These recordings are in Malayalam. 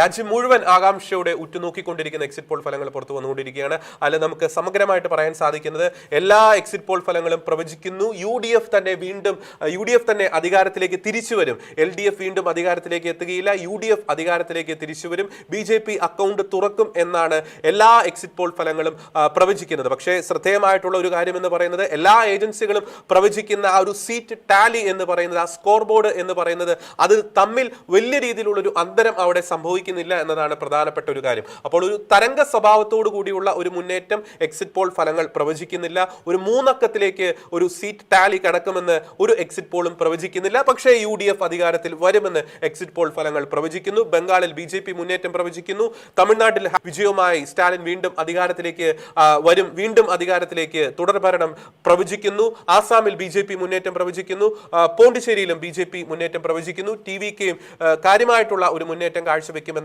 രാജ്യം മുഴുവൻ ആകാംക്ഷയോടെ ഉറ്റുനോക്കിക്കൊണ്ടിരിക്കുന്ന എക്സിറ്റ് പോൾ ഫലങ്ങൾ പുറത്തു വന്നുകൊണ്ടിരിക്കുകയാണ്. അതിൽ നമുക്ക് സമഗ്രമായിട്ട് പറയാൻ സാധിക്കുന്നത് എല്ലാ എക്സിറ്റ് പോൾ ഫലങ്ങളും പ്രവചിക്കുന്നു യു ഡി എഫ് തന്നെ അധികാരത്തിലേക്ക് തിരിച്ചു വരും. LDF വീണ്ടും അധികാരത്തിലേക്ക് എത്തുകയില്ല, UDF അധികാരത്തിലേക്ക് തിരിച്ചു വരും, BJP അക്കൗണ്ട് തുറക്കും എന്നാണ് എല്ലാ എക്സിറ്റ് പോൾ ഫലങ്ങളും പ്രവചിക്കുന്നത്. പക്ഷേ ശ്രദ്ധേയമായിട്ടുള്ള ഒരു കാര്യം എന്ന് പറയുന്നത് എല്ലാ ഏജൻസികളും പ്രവചിക്കുന്ന ആ ഒരു സീറ്റ് ടാലി എന്ന് പറയുന്നത്, ആ സ്കോർ ബോർഡ് എന്ന് പറയുന്നത്, അത് തമ്മിൽ വലിയ രീതിയിലുള്ള ഒരു അന്തരം അവിടെ സംഭവിക്കുന്നില്ല എന്നതാണ് പ്രധാനപ്പെട്ട ഒരു കാര്യം. അപ്പോൾ ഒരു തരംഗ സ്വഭാവത്തോടു കൂടിയുള്ള ഒരു മുന്നേറ്റം എക്സിറ്റ് പോൾ ഫലങ്ങൾ പ്രവചിക്കുന്നില്ല. ഒരു 3 അക്കത്തിലേക്ക് ഒരു സീറ്റ് ടാലി കടക്കുമെന്ന് ഒരു എക്സിറ്റ് പോളും പ്രവചിക്കുന്നില്ല. പക്ഷേ UDF അധികാരത്തിൽ വരുമെന്ന് എക്സിറ്റ് പോൾ ഫലങ്ങൾ പ്രവചിക്കുന്നു. ബംഗാളിൽ BJP മുന്നേറ്റം പ്രവചിക്കുന്നു. തമിഴ്നാട്ടിൽ വിജയവുമായി സ്റ്റാലിൻ വീണ്ടും അധികാരത്തിലേക്ക് വരും, വീണ്ടും അധികാരത്തിലേക്ക് തുടർഭരണം പ്രവചിക്കുന്നു. ആസാമിൽ BJP മുന്നേറ്റം പ്രവചിക്കുന്നു. പോണ്ടിച്ചേരിയിലും BJP മുന്നേറ്റം പ്രവചിക്കുന്നു. TVKയും കാര്യമായിട്ടുള്ള ഒരു മുന്നേറ്റം കാഴ്ചവെക്കുമെന്നാണ്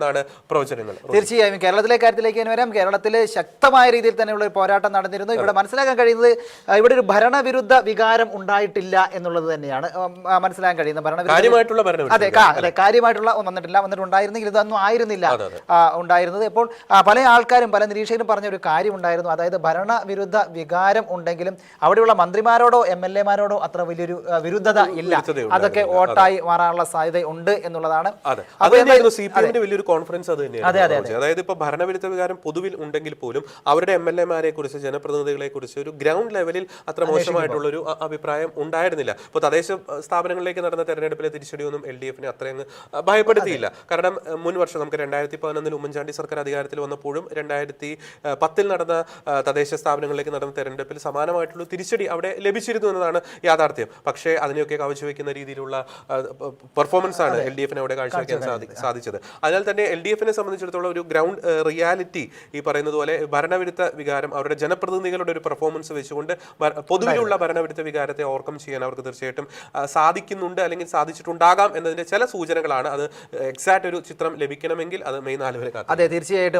പ്രവചനങ്ങൾ. തീർച്ചയായും കേരളത്തിലെ കാര്യത്തിലേക്ക് വരാം. കേരളത്തിൽ ശക്തമായ രീതിയിൽ തന്നെയുള്ള ഒരു പോരാട്ടം നടന്നിരുന്നു. ഇവിടെ മനസ്സിലാക്കാൻ കഴിയുന്നത് ഇവിടെ ഒരു ഭരണവിരുദ്ധ വികാരം ഉണ്ടായിട്ടില്ല എന്നുള്ളത് തന്നെയാണ് മനസ്സിലാക്കാൻ കഴിയുന്നത്. അതെ, കാര്യമായിട്ടുള്ള വന്നിട്ടുണ്ടായിരുന്നെങ്കിൽ ഇതൊന്നും ആയിരുന്നില്ല ഉണ്ടായിരുന്നത്. ഇപ്പോൾ പല ആൾക്കാരും പല നിരീക്ഷകരും പറഞ്ഞ ഒരു കാര്യം ഉണ്ടായിരുന്നു. അതായത് ഭരണവിരുദ്ധ വികാരം ഉണ്ടെങ്കിലും അവിടെയുള്ള മന്ത്രിമാരോടോ MLA മാരോടോ അത്ര വലിയൊരു വിരുദ്ധത ഇല്ല. അതൊക്കെ വോട്ടായി മാറാനുള്ള സാധ്യത ഉണ്ട് എന്നുള്ളതാണ്. വലിയൊരു കോൺഫറൻസ് അത് തന്നെയാണ്. അതായത് ഇപ്പൊ ഭരണവിരുദ്ധ വികാരം പൊതുവിൽ ഉണ്ടെങ്കിൽ പോലും അവരുടെ MLA-മാരെ കുറിച്ച്, ജനപ്രതിനിധികളെ കുറിച്ച് ഒരു ഗ്രൗണ്ട് ലെവലിൽ അത്ര മോശമായിട്ടുള്ള ഒരു അഭിപ്രായം ഉണ്ടായിരുന്നില്ല. ഇപ്പൊ തദ്ദേശ സ്ഥാപനങ്ങളിലേക്ക് നടന്ന തെരഞ്ഞെടുപ്പിലെ തിരിച്ചടിയൊന്നും LDF-നെ അത്രയങ്ങ് ഭയപ്പെടുത്തിയില്ല. കാരണം മുൻ വർഷം നമുക്ക് 2011 ഉമ്മൻചാണ്ടി സർക്കാർ അധികാരത്തിൽ വന്നപ്പോഴും 2010 നടന്ന തദ്ദേശ സ്ഥാപനങ്ങളിലേക്ക് നടന്ന തെരഞ്ഞെടുപ്പിൽ സമാനമായിട്ടുള്ള തിരിച്ചടി അവിടെ ലഭിച്ചിരുന്നു എന്നതാണ് യാഥാർത്ഥ്യം. പക്ഷേ അതിനെയൊക്കെ കവച്ചുവെക്കുന്ന രീതിയിലുള്ള പെർഫോമൻസ് ആണ് LDF-നെ അവിടെ കാഴ്ചവെക്കാൻ സാധിച്ചത്. അതിനാൽ തന്നെ LDF-നെ സംബന്ധിച്ചിടത്തോളം ഒരു ഗ്രൗണ്ട് റിയാലിറ്റി, ഈ പറയുന്നത് പോലെ ഭരണവിരുദ്ധ വികാരം അവരുടെ ജനപ്രതിനിധികളുടെ ഒരു പെർഫോമൻസ് വെച്ചുകൊണ്ട് പൊതുവിലുള്ള ഭരണവിരുദ്ധ വികാരത്തെ ഓവർകം ചെയ്യാൻ അവർക്ക് തീർച്ചയായിട്ടും സാധിക്കുന്നുണ്ട്, അല്ലെങ്കിൽ സാധിച്ചിട്ടുണ്ടാകാം എന്നതിന്റെ ചില സൂചനകളാണ്. അത് എക്സാക്ട് ഒരു ചിത്രം ലഭിക്കണമെങ്കിൽ അത് മെയ് 4 വരെ കാത്തിരിക്കണം. അതെ, തീർച്ചയായിട്ടും.